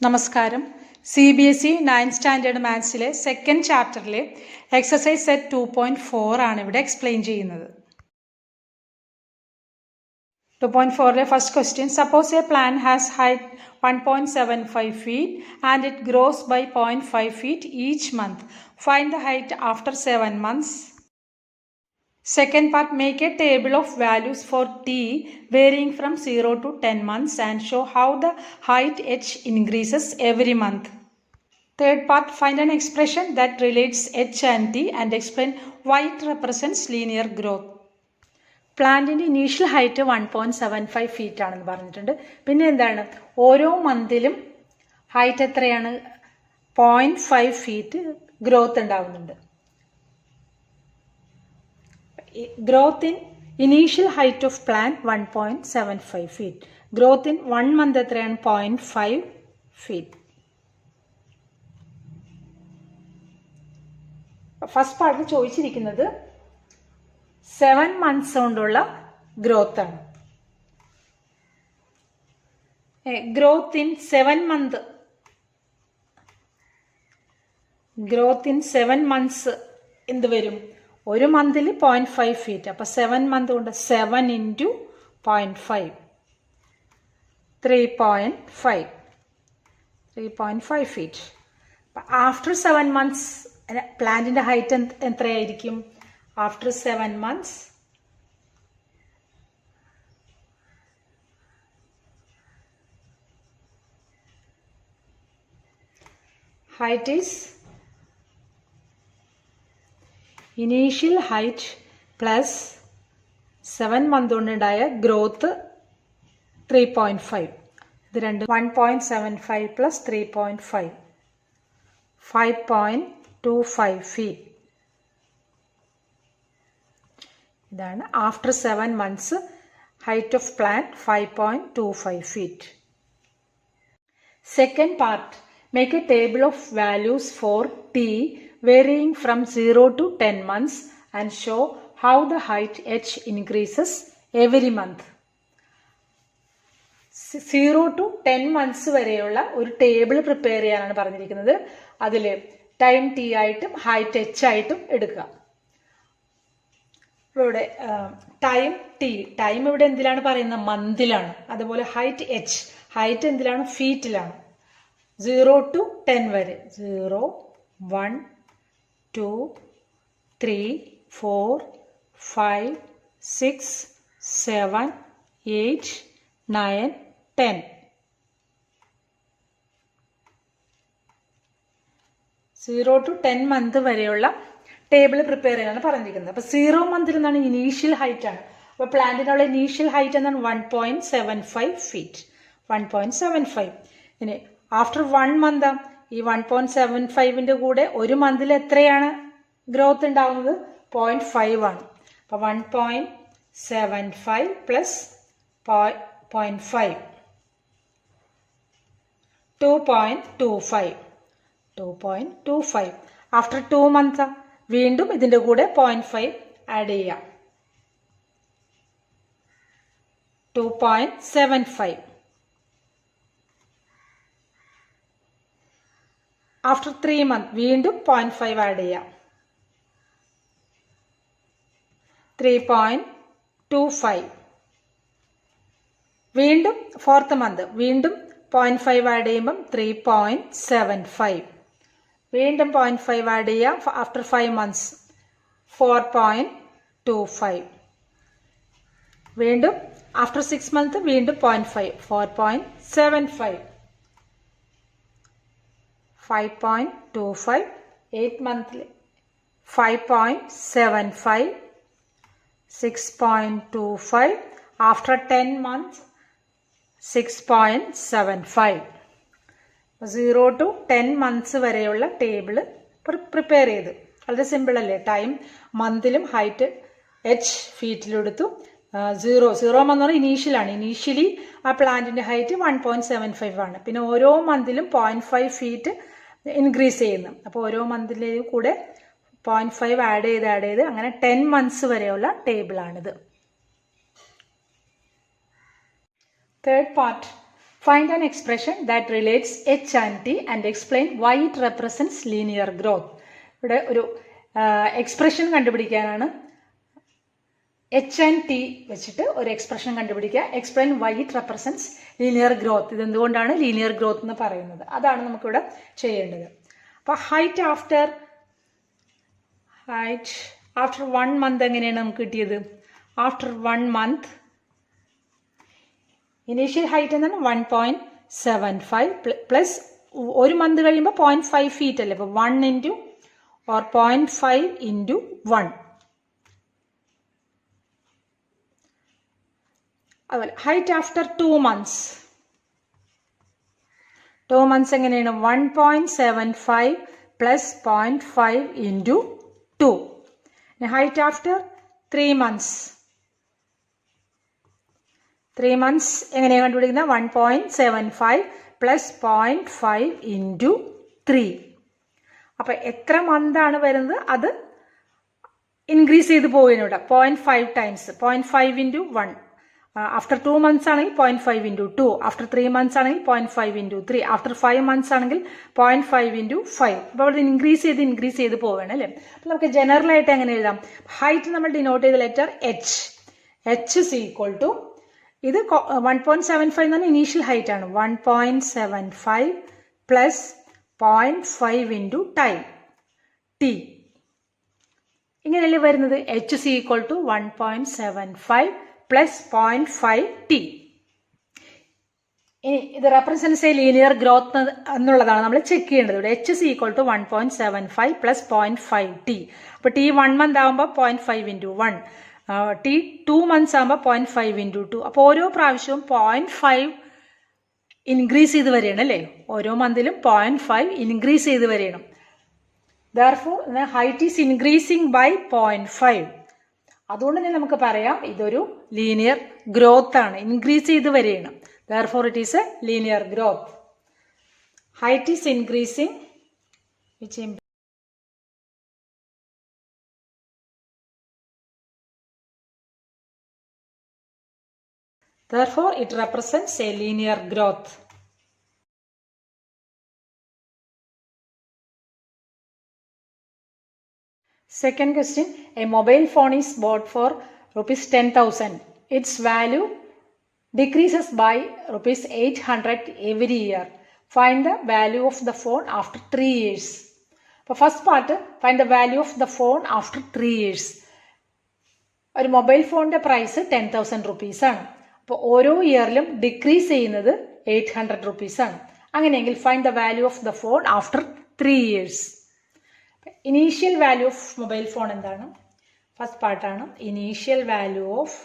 നമസ്കാരം. CBSE 9th standard മാത്സിലെ second ചാപ്റ്ററിലെ എക്സസൈസ് സെറ്റ് 2.4 ആണ് ഇവിടെ എക്സ്പ്ലെയിൻ ചെയ്യുന്നത്. 2.4ലെ first question, suppose a plant has height 1.75 feet and it grows by 0.5 feet each month. Find the height after 7 months. Second part, make a table of values for t varying from 0 to 10 months and show how the height h increases every month. Third part, find an expression that relates h and t and explain why it represents linear growth. പ്ലാന്റിൻ്റെ initial height 1.75 feet ആണെന്ന് പറഞ്ഞിട്ടുണ്ട്. പിന്നെ എന്താണ്, ഓരോ മന്തിലും height എത്രയാണ്? 0.5 feet growth ഉണ്ടാവുന്നുണ്ട്. Growth in initial height of plant 1.75 feet. Growth in 1 month എത്രയാണ്? 0.5 feet. First പാർട്ടിൽ ചോദിച്ചിരിക്കുന്നത് 7 മന്ത്സ് കൊണ്ടുള്ള ഗ്രോത്ത് ആണ്. Growth in 7 month, growth in 7 months എന്ത് വരും? ഒരു മന്തിൽ 0.5 ഫീറ്റ്. അപ്പം 7 മന്ത് കൊണ്ട് 7 ഇൻറ്റു 0.5 3.5 ഫീറ്റ്. ആഫ്റ്റർ 7 മന്ത്സ് പ്ലാന്റിൻ്റെ ഹൈറ്റ് എത്രയായിരിക്കും? After 7 months height is initial height plus 7 month കൊണ്ടുണ്ടായ ഗ്രോത്ത് 3.5. ഇത് രണ്ട് 1.75 പ്ലസ് 3.5 5.25 ഫീറ്റ്. ഇതാണ് after 7 months height of plant 5.25 feet. Second part, make a table of values for t varying from 0 to 10 months and show how the height h increases every month. 0 to 10 months വരെയുള്ള ഒരു table prepare ചെയ്യാനാണ് പറഞ്ഞിരിക്കുന്നത്. അതിൽ time T ആയിട്ടും height H ആയിട്ടും എടുക്കുക. ഇവിടെ time T, time ഇവിടെ എന്തിലാണ് പറയുന്നത്? മന്തിലാണ്. അതുപോലെ ഹൈറ്റ് എച്ച്, ഹൈറ്റ് എന്തിലാണ്? ഫീറ്റിലാണ്. 0 to 10 വരെ 0 1 2 3 4 5 6 7 8 9 10. 0 to 10 മന്ത് വരെയുള്ള ടേബിൾ പ്രിപ്പയർ ചെയ്യാനാണ് പറഞ്ഞിരിക്കുന്നത്. അപ്പോൾ 0 മന്തിൽ നിന്നാണ് ഇനീഷ്യൽ ഹൈറ്റ് ആണ്. അപ്പോൾ പ്ലാന്റിനുള്ള ഇനീഷ്യൽ ഹൈറ്റ് എന്നാണ് 1.75 ഫീറ്റ്. 1.75. ഇനി ആഫ്റ്റർ 1 മന്ത് ഈ 1.75ന്റെ കൂടെ ഒരു മന്തിൽ എത്രയാണ് ഗ്രോത്ത് ഉണ്ടാവുന്നത്? 0.5 ആണ്. അപ്പോൾ 1.75 പ്ലസ് 0.5 2.25. ആഫ്റ്റർ 2 മന്ത് വീണ്ടും ഇതിൻ്റെ കൂടെ 0.5 ആഡ് ചെയ്യാം. 2.75. ആഫ്റ്റർ 3 മന്ത് വീണ്ടും 0.5 ആഡ് ചെയ്യാം. 3.25. വീണ്ടും 4th മന്ത് വീണ്ടും 0.5 ആഡ് ചെയ്യുമ്പം 3.75. വീണ്ടും 0.5 ആഡ് ചെയ്യാം. After 5 months 4.25. വീണ്ടും ആഫ്റ്റർ 6 മന്ത് വീണ്ടും 0.5 4.75. 5.25. 8 months 5.75. 6.25. After 10 months 6.75. 0 to 10 months വരെയുള്ള ടേബിൾ പ്രിപ്പയർ ചെയ്ത്. വളരെ സിമ്പിൾ അല്ലേ? ടൈം മന്തിലും ഹൈറ്റ് എച്ച് ഫീറ്റിലെടുത്തു. 0 മന്ത് പറഞ്ഞാൽ ഇനീഷ്യലാണ്. ഇനീഷ്യലി ആ പ്ലാന്റിൻ്റെ ഹൈറ്റ് 1.75 ആണ്. പിന്നെ ഓരോ മന്തിലും 0.5 ഫീറ്റ് ഇൻക്രീസ് ചെയ്യുന്നു. അപ്പോൾ ഓരോ മന്തിലും കൂടെ 0.5 ആഡ് ചെയ്ത് അങ്ങനെ 10 മന്ത്സ് വരെയുള്ള ടേബിളാണിത്. Third part, Find an expression that relates h and t and explain why it represents linear growth. ഇവിടെ ഒരു എക്സ്പ്രഷൻ കണ്ടുപിടിക്കാനാണ്. എച്ച് ആൻഡ് ടി വെച്ചിട്ട് ഒരു എക്സ്പ്രഷൻ കണ്ടുപിടിക്കുക. Explain why it represents linear growth. ഇതെന്തുകൊണ്ടാണ് ലീനിയർ ഗ്രോത്ത് എന്ന് പറയുന്നത്, അതാണ് നമുക്കിവിടെ ചെയ്യേണ്ടത്. അപ്പോൾ ഹൈറ്റ് ആഫ്റ്റർ 1 മന്ത് എങ്ങനെയാണ് നമുക്ക് കിട്ടിയത്? ആഫ്റ്റർ 1 മന്ത് ഇനീഷ്യൽ ഹൈറ്റ് എന്താണ് 1.75 പ്ലസ് 1 മന്ത് കഴിയുമ്പോൾ 0.5 ഫീറ്റ് അല്ലേ. അപ്പോൾ 1 ഇൻറ്റു ഓർ 0.5 ഇൻറ്റു 1. അതുപോലെ ഹൈറ്റ് ആഫ്റ്റർ 2 മന്ത്സ്. 2 മന്ത്സ് എങ്ങനെയാണ് 1.75 plus 0.5 into 2. Height after 3 months. 3 months എങ്ങനെയാണ് കണ്ടുപിടിക്കുന്നത്? 1.75 പ്ലസ് 0.5 ഇൻറ്റു 3. അപ്പം എത്ര മന്താണ് വരുന്നത് അത് ഇൻക്രീസ് ചെയ്ത് പോവുകയാണ്. 0.5 ടൈംസ് 0.5 ഇൻറ്റു 1. ആഫ്റ്റർ 2 മന്ത്സ് ആണെങ്കിൽ 0.5 ഇൻറ്റു 2. ആഫ്റ്റർ 3 മന്ത്സ് ആണെങ്കിൽ 0.5 ഇൻറ്റു 3. ആഫ്റ്റർ 5 മന്ത്സ് ആണെങ്കിൽ 0.5 ഇൻറ്റു 5. അപ്പോൾ അവിടെ ഇൻക്രീസ് ചെയ്ത് പോവുകയാണ് അല്ലേ. അപ്പോൾ നമുക്ക് ജനറൽ ആയിട്ട് എങ്ങനെ എഴുതാം? ഹൈറ്റ് നമ്മൾ ഡിനോട്ട് ചെയ്ത letter H. H is equal to ഇത് 1.75 എന്ന് പറഞ്ഞാൽ ഇനീഷ്യൽ ഹൈറ്റ് ആണ്. 1.75 പ്ലസ് 0.5 ഇൻറ്റു ടൈം ടി. ഇങ്ങനെയല്ലേ വരുന്നത്? H is equal to 1.75 plus 0.5 T. ഇനി ഇത് റെപ്രസെൻറ്റ്സ് എ ലീനിയർ ഗ്രോത്ത് എന്നുള്ളതാണ് നമ്മൾ ചെക്ക് ചെയ്യേണ്ടത്. ഇവിടെ H is equal to 1.75 plus 0.5 T. അപ്പോൾ ടി 1 മന്ത് ആകുമ്പോൾ 0.5 ഇൻറ്റു 1. ടി 2 മന്ത്സ് ആകുമ്പോൾ 0.5 ഇൻറ്റു 2. അപ്പോൾ ഓരോ പ്രാവശ്യവും 0.5 ഇൻക്രീസ് ചെയ്ത് വരികയാണ് അല്ലേ. ഓരോ മന്തിലും 0.5 ഇൻക്രീസ് ചെയ്ത് വരികയാണ്. Therefore, the height is increasing by 0.5. അതുകൊണ്ട് തന്നെ നമുക്ക് പറയാം ഇതൊരു ലീനിയർ ഗ്രോത്ത് ആണ്, ഇൻക്രീസ് ചെയ്ത് വരികയാണ്. Therefore, it is a linear growth. Height is increasing, which therefore it represents a linear growth. Second question, a mobile phone is bought for rupees 10,000. Its value decreases by rupees 800 every year. Find the value of the phone after 3 years. For first part, find the value of the phone after 3 years. ഒരു mobile ഫോണിന്റെ price 10,000 rupees ആണ്. അപ്പോൾ ഓരോ ഇയറിലും decrease ചെയ്യുന്നത് 800 rupees ആണ്. അങ്ങനെയെങ്കിൽ find the value of the phone after 3 years. Initial value of mobile phone എന്താണ്? First പാർട്ടാണ് initial value of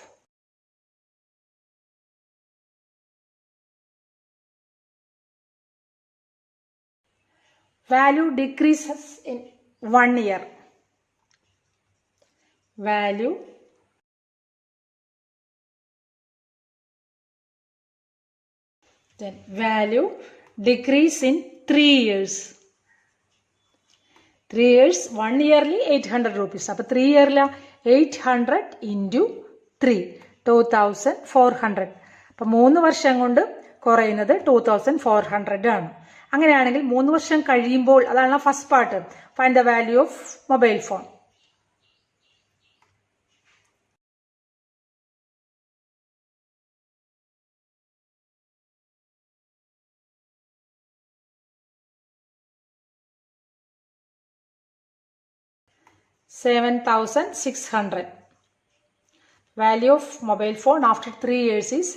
value decreases in 1 year. Value then value decrease in 3 years. 3 years, 1 yearly 800 rupees. അപ്പോൾ 3 yearly 800 into 3, 2400. അപ്പോൾ 3 വർഷം കൊണ്ട് കുറയുന്നത് 2400 ആണ്. അങ്ങനെയാണെങ്കിൽ 3 വർഷം കഴിയുമ്പോൾ, അതാണ് first part, find the value of mobile phone. $7,600. Value of mobile phone after 3 years is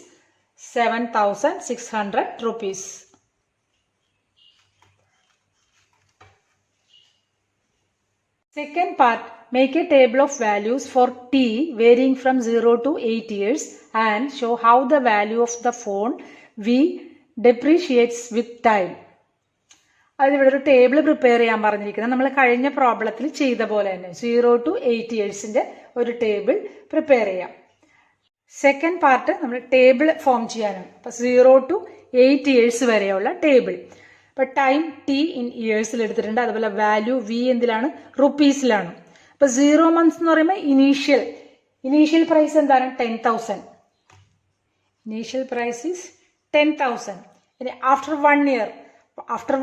7,600 rupees. Second part, make a table of values for t varying from 0 to 8 years and show how the value of the phone V depreciates with time. അതിവിടെ ഒരു table prepare ചെയ്യാൻ പറഞ്ഞിരിക്കുന്നത് നമ്മൾ കഴിഞ്ഞ പ്രോബ്ലത്തിൽ ചെയ്ത പോലെ തന്നെ 0 to 8 ഇയേഴ്സിന്റെ ഒരു ടേബിൾ പ്രിപ്പയർ ചെയ്യാം. സെക്കൻഡ് പാർട്ട് നമ്മൾ ടേബിൾ ഫോം ചെയ്യാനാണ്. അപ്പോൾ 0 to 8 ഇയേഴ്സ് വരെയുള്ള ടേബിൾ. അപ്പോൾ ടൈം ടി ഇൻ ഇയേഴ്സിൽ എടുത്തിട്ടുണ്ട്. അതുപോലെ വാല്യൂ വി എന്തിലാണ്? റുപ്പീസിലാണ്. അപ്പോൾ 0 months എന്ന് പറയുമ്പോൾ ഇനീഷ്യൽ പ്രൈസ് എന്താണ്? 10,000. Initial price is 10,000. ഇനി ആഫ്റ്റർ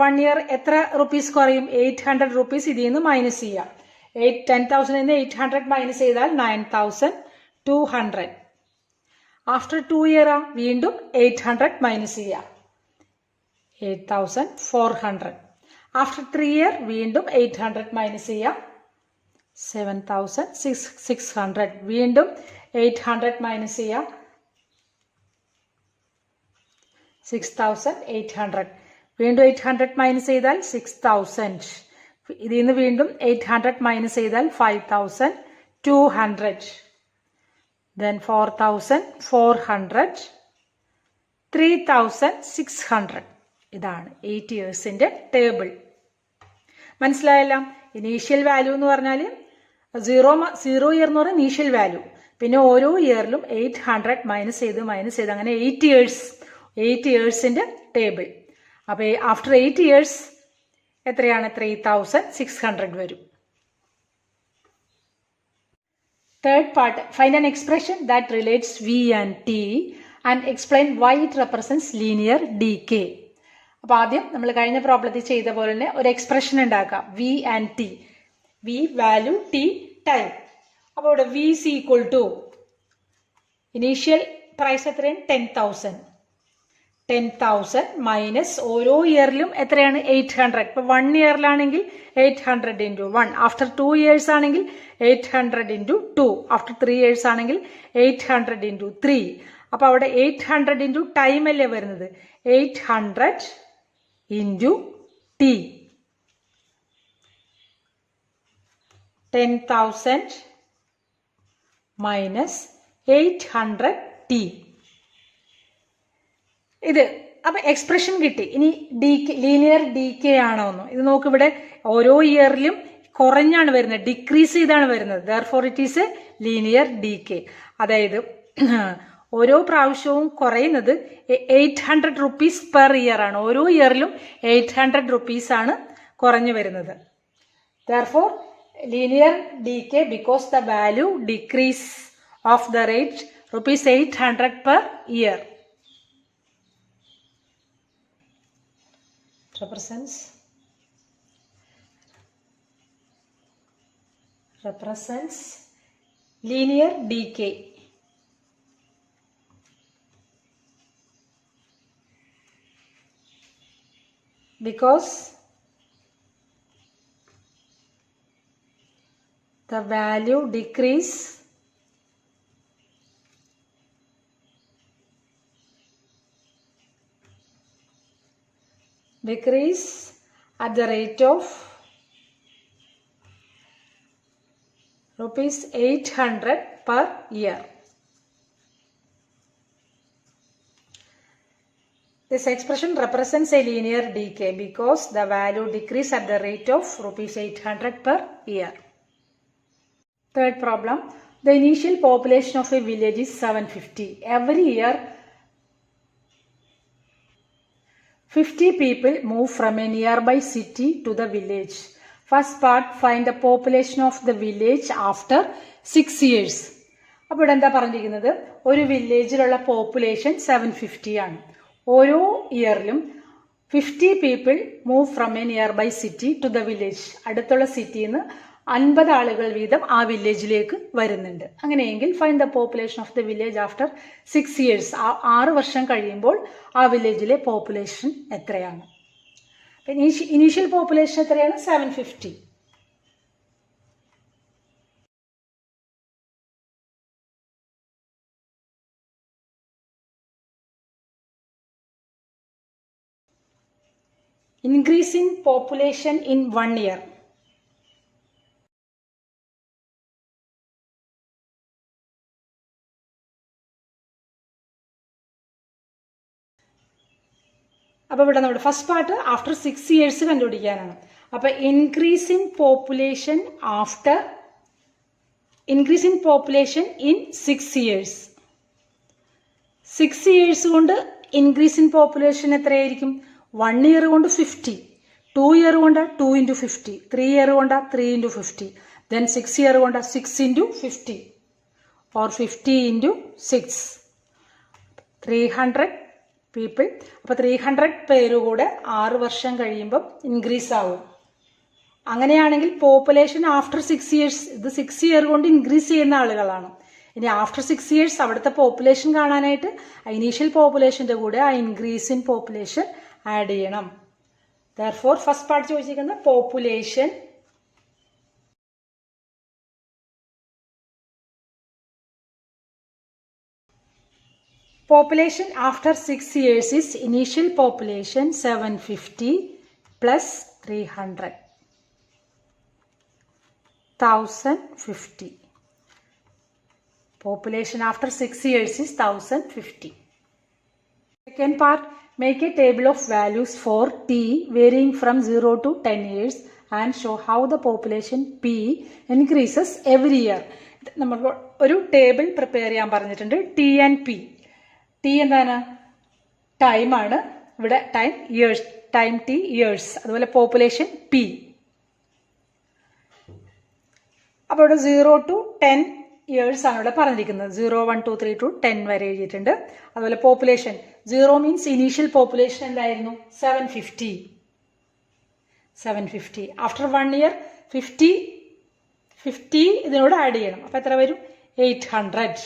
1 ഇയർ എത്ര റുപ്പീസ് കുറയും? 800 റുപ്പീസ് ഇതിൽ നിന്ന് മൈനസ് ചെയ്യാം. 10,000 നിന്ന് 800 മൈനസ് ചെയ്താൽ 9,200. ആഫ്റ്റർ 2 ഇയർ വീണ്ടും 800 മൈനസ് ചെയ്യാം, 8,400. ആഫ്റ്റർ 3 ഇയർ വീണ്ടും 800 മൈനസ് ചെയ്യാം, 7,600. വീണ്ടും 800 മൈനസ് ചെയ്യാം, 6,800. വീണ്ടും 800 മൈനസ് ചെയ്താൽ 6,000. ഇതിൽ നിന്ന് വീണ്ടും 800 മൈനസ് ചെയ്താൽ 5,200. then 4,400, 3,600. ഇതാണ് 8 ഇയേഴ്സിന്റെ ടേബിൾ. മനസ്സിലായല്ലോ? ഇനീഷ്യൽ വാല്യൂ എന്ന് പറഞ്ഞാൽ 0 ഇയർ എന്ന് പറഞ്ഞാൽ ഇനീഷ്യൽ വാല്യൂ. പിന്നെ ഓരോ ഇയറിലും 800 മൈനസ് ചെയ്ത് അങ്ങനെ 8 ഇയേഴ്സിന്റെ ടേബിൾ. അപ്പോൾ ആഫ്റ്റർ 8 ഇയേഴ്സ് എത്രയാണ്? 3,600 വരും. Third part, find an expression that relates V and T and explain why it represents linear decay. അപ്പോൾ ആദ്യം നമ്മൾ കഴിഞ്ഞ പ്രോബ്ലത്തിൽ ചെയ്ത പോലെ തന്നെ ഒരു എക്സ്പ്രഷൻ ഉണ്ടാക്കാം. V and T. V value, T time. അപ്പോൾ ഇവിടെ V is equal to initial price എത്രയാണ്? 10,000. 10,000 മൈനസ് ഓരോ ഇയറിലും എത്രയാണ്? 800. ഇപ്പോൾ 1 ഇയറിലാണെങ്കിൽ 800 into 1. ആഫ്റ്റർ 2 ഇയേഴ്സ് ആണെങ്കിൽ 800 into 2. ആഫ്റ്റർ 3 ഇയേഴ്സ് ആണെങ്കിൽ 800 into 3. അപ്പോൾ അവിടെ 800 into ടൈം അല്ലേ വരുന്നത്? 800 into T. 10,000 minus 800 T. ഇത് അപ്പൊ എക്സ്പ്രഷൻ കിട്ടി. ഇനി ലീനിയർ ഡീകേ ആണോ എന്ന് ഇത് നോക്ക്. ഇവിടെ ഓരോ ഇയറിലും കുറഞ്ഞാണ് വരുന്നത്, ഡിക്രീസ് ചെയ്താണ് വരുന്നത്. Therefore it is a linear decay. അതായത് ഓരോ പ്രാവശ്യവും കുറയുന്നത് 800 റുപ്പീസ് പെർ ഇയർ ആണ്. ഓരോ ഇയറിലും 800 റുപ്പീസ് ആണ് കുറഞ്ഞു വരുന്നത്. Therefore linear decay because the value decrease of the rate ₹800 per year. represents linear decay. Because the value decrease at the rate of ₹800 per year. This expression represents a linear decay because the value decreases at the rate of ₹800 per year. Third problem, the initial population of a village is 750. Every year 50 people move from a nearby city to the village. First part, find the population of the village after 6 years. അപ്പോൾ ഇവിടെ എന്താ പറഞ്ഞിരിക്കുന്നത്? ഒരു വില്ലേജിലുള്ള population 750 ആണ്. ഓരോ ഇയറിലും 50 people move from a nearby city to the village. അടുത്തുള്ള സിറ്റിയിൽ നിന്ന് 50 ആളുകൾ വീതം ആ വില്ലേജിലേക്ക് വരുന്നുണ്ട്. അങ്ങനെയെങ്കിൽ find the population of the village after 6 years. 6 വർഷം കഴിയുമ്പോൾ ആ വില്ലേജിലെ പോപ്പുലേഷൻ എത്രയാണ്? ഇനീഷ്യൽ പോപ്പുലേഷൻ എത്രയാണ്? 750. Increase in population in 1 year. അപ്പോൾ ഇവിടെ നമ്മുടെ ഫസ്റ്റ് പാർട്ട് ആഫ്റ്റർ 6 ഇയേഴ്സ് കണ്ടുപിടിക്കാനാണ്. അപ്പോൾ increase in population in 6 years. 6 years കൊണ്ട് ഇൻക്രീസ് ഇൻ പോപ്പുലേഷൻ എത്രയായിരിക്കും? 1 ഇയർ കൊണ്ട് 50, 2 ഇയർ കൊണ്ട് 2 into 50, 3 ഇയർ കൊണ്ട് 3 into 50, then 6 ഇയർ കൊണ്ട് 6 into 50 or 50 into 6, 300 പീപ്പിൾ. അപ്പോൾ 300 പേര് കൂടെ 6 വർഷം കഴിയുമ്പം ഇൻക്രീസ് ആവും. അങ്ങനെയാണെങ്കിൽ പോപ്പുലേഷൻ ആഫ്റ്റർ 6 ഇയേഴ്സ്, ഇത് 6 ഇയർ കൊണ്ട് ഇൻക്രീസ് ചെയ്യുന്ന ആളുകളാണ്. ഇനി ആഫ്റ്റർ 6 ഇയേഴ്സ് അവിടുത്തെ പോപ്പുലേഷൻ കാണാനായിട്ട് ഇനീഷ്യൽ പോപ്പുലേഷൻ്റെ കൂടെ ആ ഇൻക്രീസ് ഇൻ പോപ്പുലേഷൻ ആഡ് ചെയ്യണം. ദെയർഫോർ ഫസ്റ്റ് പാർട്ട് ചോദിച്ചിരിക്കുന്നത് population after 6 years is initial population 750 plus 300, 1050. Population after 6 years is 1050. Second part, make a table of values for t varying from 0 to 10 years and show how the population p increases every year. നമ്മൾ ഒരു table prepare ചെയ്യാൻ പറഞ്ഞിട്ടുണ്ട്. T and P. T എന്താണ്? ടൈമാണ്. ഇവിടെ time years, time T years. അതുപോലെ population P. അപ്പോൾ ഇവിടെ 0 to 10 ഇയേഴ്സ് ആണ് ഇവിടെ പറഞ്ഞിരിക്കുന്നത്. 0, 1, 2, 3 to 10 വരെ എഴുതിയിട്ടുണ്ട്. അതുപോലെ പോപ്പുലേഷൻ 0 മീൻസ് ഇനീഷ്യൽ പോപ്പുലേഷൻ എന്തായിരുന്നു? 750. ആഫ്റ്റർ 1 ഇയർ 50 ഇതിനോട് ആഡ് ചെയ്യണം. അപ്പോൾ എത്ര വരും? 800.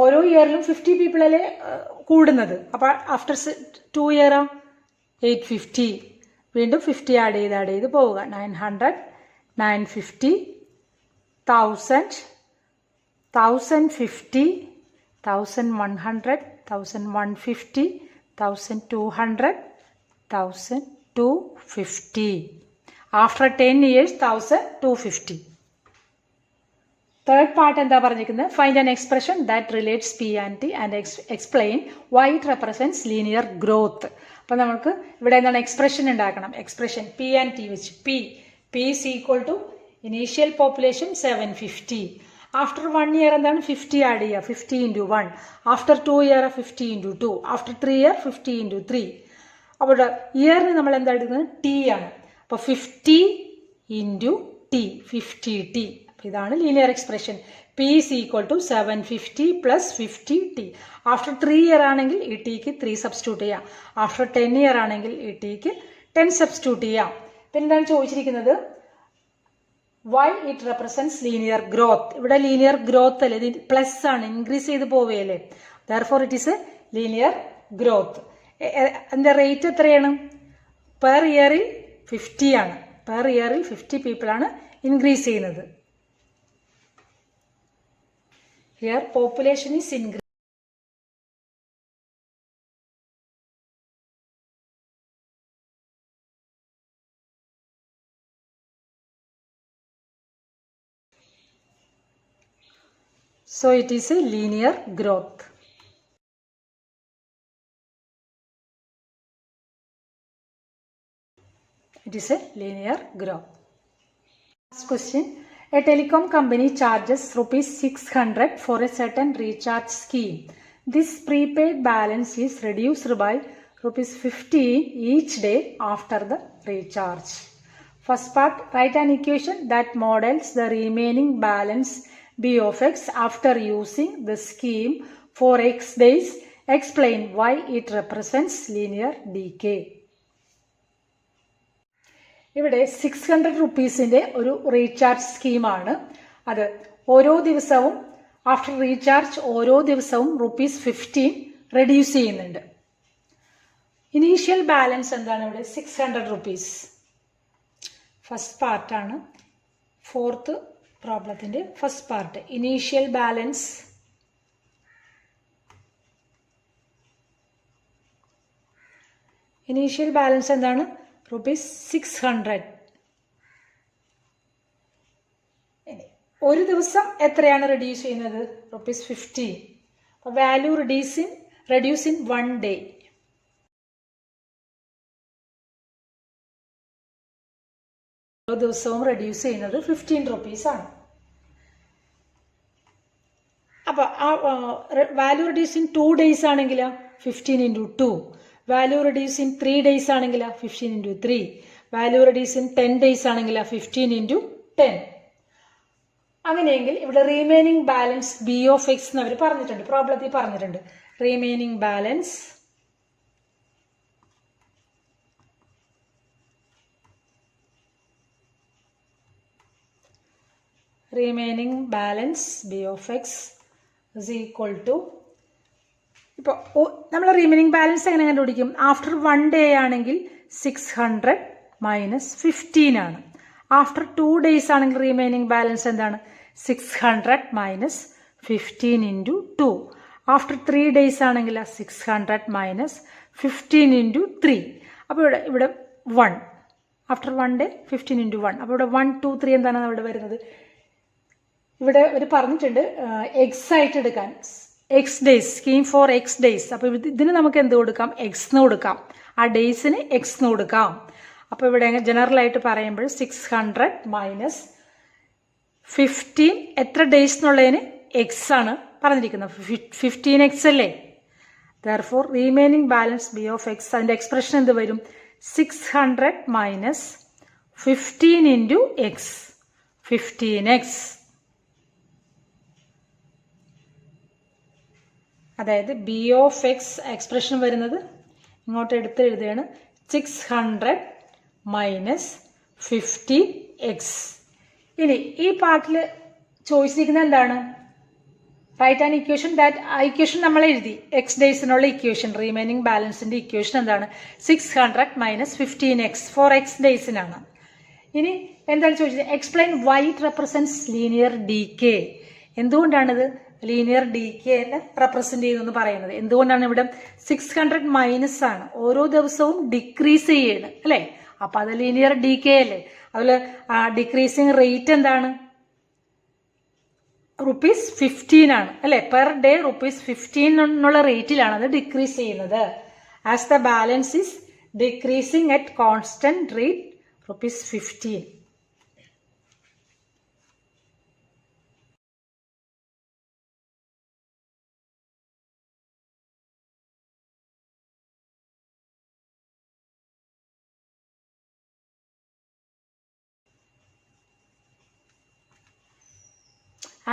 ഓരോ ഇയറിലും 50 പീപ്പിൾ അല്ലേ കൂടുന്നത്. അപ്പോൾ ആഫ്റ്റർ 2 ഇയർ 850. വീണ്ടും 50 ആഡ് ചെയ്ത് പോവുക. 900, 950, 1000, 1050, 1100, 1150, 1200, 1250. After 10 years 1250. Third part എന്താ പറഞ്ഞിരിക്കുന്നത്? Find an expression that relates P and T and explain why it represents linear growth. അപ്പോൾ നമുക്ക് ഇവിടെ എന്താണ് എക്സ്പ്രഷൻ ഉണ്ടാക്കണം. എക്സ്പ്രഷൻ P and T വെച്ച് P is equal to initial population 750. After 1 year എന്താണ്? 50 add ചെയ്യുക. 50 into 1. After 2 year 50 into 2. After 3 year 50 into 3. അപ്പോൾ ഇയറിന് നമ്മൾ എന്താ എടുക്കുന്നത്? T ആണ്. അപ്പോൾ 50 into T, 50T. ഇതാണ് linear expression. P is equal to 750 plus 50T. After 3 year ആണെങ്കിൽ ഈ ടിക്ക് 3 സബ്സ്റ്റിറ്റ്യൂട്ട് ചെയ്യാം. ആഫ്റ്റർ 10 ഇയർ ആണെങ്കിൽ ഈ ടിക്ക് 10 സബ്സ്റ്റിറ്റ്യൂട്ട് ചെയ്യാം. പിന്നെ എന്താണ് ചോദിച്ചിരിക്കുന്നത്? Why it represents linear growth. ഇവിടെ ലീനിയർ ഗ്രോത്ത് അല്ലേ, ഇത് പ്ലസ് ആണ്, ഇൻക്രീസ് ചെയ്ത് പോവുകയല്ലേ. Therefore it is a linear growth. അതിന്റെ റേറ്റ് എത്രയാണ്? പെർ ഇയറിൽ 50 ആണ്. പെർ ഇയറിൽ 50 പീപ്പിൾ ആണ് ഇൻക്രീസ് ചെയ്യുന്നത്. Here population is increasing. So it is a linear growth. It is a linear growth. Last question. A telecom company charges ₹600 for a certain recharge scheme. This prepaid balance is reduced by ₹15 each day after the recharge. First part, write an equation that models the remaining balance B of X after using the scheme for X days. Explain why it represents linear decay. ഇവിടെ 600 റുപ്പീസിൻ്റെ ഒരു recharge സ്കീമാണ്. അത് ഓരോ ദിവസവും after recharge ഓരോ ദിവസവും ₹15 reduce ചെയ്യുന്നുണ്ട്. Initial balance എന്താണ് ഇവിടെ? 600 റുപ്പീസ്. ഫസ്റ്റ് പാർട്ടാണ്, ഫോർത്ത് പ്രോബ്ലത്തിൻ്റെ ഫസ്റ്റ് പാർട്ട്. ഇനീഷ്യൽ ബാലൻസ് എന്താണ്? ₹600. ഒരു ദിവസം എത്രയാണ് റെഡ്യൂസ് ചെയ്യുന്നത്? ₹15. Value reduce in 1 day. ഓരോ ദിവസവും റെഡ്യൂസ് ചെയ്യുന്നത് 15 റുപ്പീസ് ആണ്. അപ്പൊ ആ വാല്യൂ റെഡ്യൂസ് ഇൻ 2 days ആണെങ്കിലോ 15 into 2. Value reduce in 3 days ആണെങ്കിലോ 15 into 3. Value reduce in 10 days ആണെങ്കിലോ 15 into 10. അങ്ങനെയെങ്കിൽ ഇവിടെ remaining balance B of X എന്ന് അവർ പറഞ്ഞിട്ടുണ്ട്, പ്രോബ്ലത്തിൽ പറഞ്ഞിട്ടുണ്ട്. remaining balance B of x is equal to, ഇപ്പോൾ നമ്മൾ റിമൈനിങ് ബാലൻസ് എങ്ങനെ കണ്ടുപിടിക്കും? ആഫ്റ്റർ 1 day ആണെങ്കിൽ 600 മൈനസ് 15 ആണ്. ആഫ്റ്റർ 2 days ആണെങ്കിൽ റിമൈനിങ് ബാലൻസ് എന്താണ്? 600 മൈനസ് 15 ഇൻറ്റു 2. ആഫ്റ്റർ 3 days ആണെങ്കിൽ 600 മൈനസ് 15 ഇൻറ്റു 3. അപ്പോൾ ഇവിടെ 1. After 1 day 15 into 1. അപ്പോൾ ഇവിടെ 1, 2, 3 എന്താണ് അവിടെ വരുന്നത്? ഇവിടെ ഒരു പറഞ്ഞിട്ടുണ്ട് എക്സ് ആയിട്ട് എടുക്കാൻ, X days, scheme for X days. അപ്പോൾ ഇതിന് നമുക്ക് എന്ത് കൊടുക്കാം? എക്സ് എന്ന് കൊടുക്കാം. ആ ഡേയ്സിന് എക്സ് എന്ന് കൊടുക്കാം. അപ്പോൾ ഇവിടെ ജനറൽ ആയിട്ട് പറയുമ്പോൾ 600 മൈനസ് 15 എത്ര ഡേയ്സ് എന്നുള്ളതിന് എക്സ് ആണ് പറഞ്ഞിരിക്കുന്നത്. 15x അല്ലേ? Therefore remaining balance B of X, അതിൻ്റെ എക്സ്പ്രഷൻ എന്ത് വരും? 600 മൈനസ് 15 ഇൻറ്റു എക്സ്, 15x. അതായത് ബി ഓഫ് എക്സ് എക്സ്പ്രഷൻ വരുന്നത് ഇങ്ങോട്ട് എടുത്ത് എഴുതുകയാണ് 600 മൈനസ് 50x. ഇനി ഈ പാർട്ടിൽ ചോദിച്ചിരിക്കുന്നത് എന്താണ്? റൈറ്റ് ആൻ ഇക്വേഷൻ ദാറ്റ്, ആ ഇക്വേഷൻ നമ്മൾ എഴുതി. എക്സ് ഡേയ്സിനുള്ള ഇക്വേഷൻ, റിമൈനിങ് ബാലൻസിന്റെ ഇക്വേഷൻ എന്താണ്? 600 മൈനസ് 15x ഫോർ എക്സ് ഡേയ്സിനാണ്. ഇനി എന്താണ് ചോദിച്ചത്? Explain why it represents linear decay. എന്തുകൊണ്ടാണിത് ലീനിയർ ഡീകേനെ റെപ്രസെന്റ് ചെയ്യുന്നു പറയുന്നത്? എന്തുകൊണ്ടാണ് ഇവിടെ 600 മൈനസ് ആണ്, ഓരോ ദിവസവും ഡിക്രീസ് ചെയ്യാണ് അല്ലേ? അപ്പൊ അത് ലീനിയർ ഡീകേ അല്ലേ? അതുപോലെ ഡിക്രീസിങ് റേറ്റ് എന്താണ്? ₹15 ആണ് അല്ലെ? പെർ ഡേ ₹15 എന്നുള്ള റേറ്റിലാണ് അത് ഡിക്രീസ് ചെയ്യുന്നത്. As the balance is decreasing at constant rate ₹15.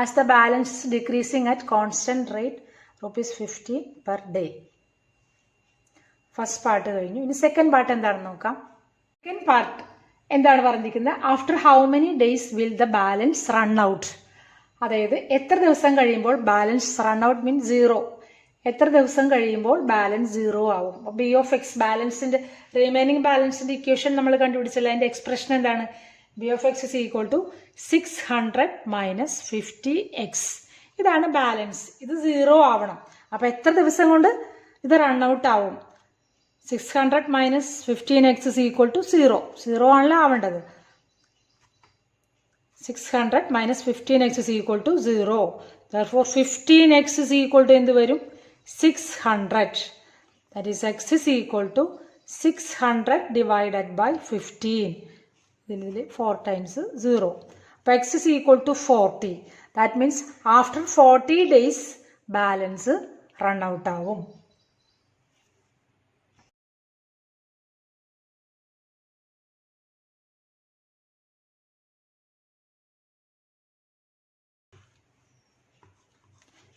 As the balance is decreasing at constant rate ₹15 per day. First part കഴിഞ്ഞു. ഇനി സെക്കൻഡ് പാർട്ട് എന്താണെന്ന് നോക്കാം. സെക്കൻഡ് പാർട്ട് എന്താണ് പറഞ്ഞിരിക്കുന്നത്? After how many days will the balance run out. അതായത് എത്ര ദിവസം കഴിയുമ്പോൾ ബാലൻസ് റൺ ഔട്ട് മീൻസ് 0. എത്ര ദിവസം കഴിയുമ്പോൾ ബാലൻസ് 0 ആവും. ബി ഓഫ് എക്സ് ബാലൻസിന്റെ റിമൈനിങ് ബാലൻസിന്റെ ഇക്വേഷൻ നമ്മൾ കണ്ടുപിടിച്ചല്ലോ. അതിന്റെ എക്സ്പ്രഷൻ എന്താണ്? B of X is equal to 600 minus 50x. ഇതാണ് ബാലൻസ്. ഇത് 0 ആവണം. അപ്പൊ എത്ര ദിവസം കൊണ്ട് ഇത് റൺ ഔട്ട് ആവും? 600 minus 15x is equal to 0. 0 ആണല്ലോ ആവേണ്ടത്. 600 minus 15x is equal to 0. Therefore 15x is equal to എന്ത് വരും? 600. That is x is equal to 600 divided by 15. 4 times 0. അപ്പോൾ x is equal to 40. That means after 40 days balance run out ആവും.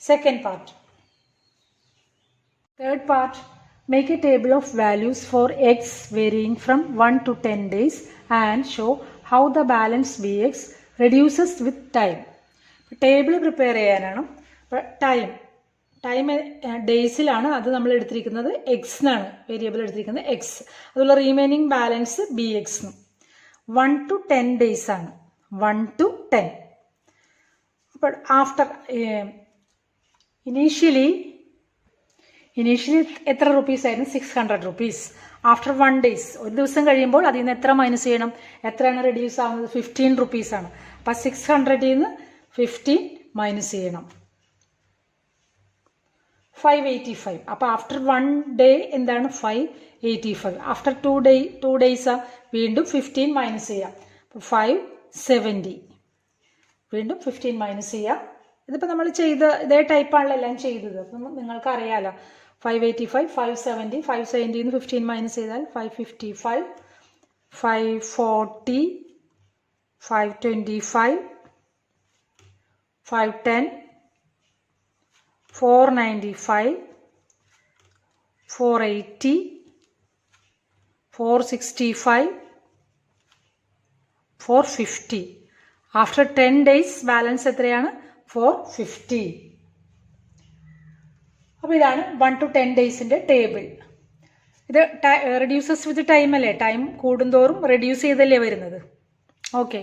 Second part. Third part. Make a table of values for x varying from 1 to 10 days and show how the balance bx reduces with time. Table prepare ചെയ്യാനാണ്. Time ഡേയ്സിലാണ് അത് നമ്മൾ എടുത്തിരിക്കുന്നത് X എന്നാണ് variable എടുത്തിരിക്കുന്നത് X. അതുപോലെ remaining balance B X. 1 to 10 days ആണ്. 1 to 10. അപ്പോൾ after initially എത്ര റുപ്പീസ് ആയിരുന്നു? 600 റുപ്പീസ്. ആഫ്റ്റർ 1 days, ഒരു ദിവസം കഴിയുമ്പോൾ അതിൽ നിന്ന് എത്ര മൈനസ് ചെയ്യണം? എത്രയാണ് റെഡ്യൂസ് ആവുന്നത്? 15 റുപ്പീസ് ആണ്. അപ്പൊ 600 നിന്ന് 15 മൈനസ് ചെയ്യണം. 585. അപ്പൊ ആഫ്റ്റർ 1 day എന്താണ്? 585. ആഫ്റ്റർ 2 days വീണ്ടും 15 മൈനസ് ചെയ്യാം. 570. വീണ്ടും 15 മൈനസ് ചെയ്യാം. ഇതിപ്പോൾ നമ്മൾ ചെയ്ത ഇതേ ടൈപ്പാണല്ലോ എല്ലാം ചെയ്തത്. അപ്പം നിങ്ങൾക്ക് അറിയാലോ. 585, 570, 570 നിന്ന് 15 മൈനസ് ചെയ്താൽ 555, 540, 525, 510, 495, 480, 465, 450. After 10 days ബാലൻസ് എത്രയാണ്? 450. അപ്പോൾ ഇതാണ് 1 to 10 ഡേയ്സിൻ്റെ ടേബിൾ. ഇത് റെഡ്യൂസസ് വിത്ത് ടൈം അല്ലേ, ടൈം കൂടുന്തോറും റെഡ്യൂസ് ചെയ്തല്ലേ വരുന്നത്. ഓക്കെ.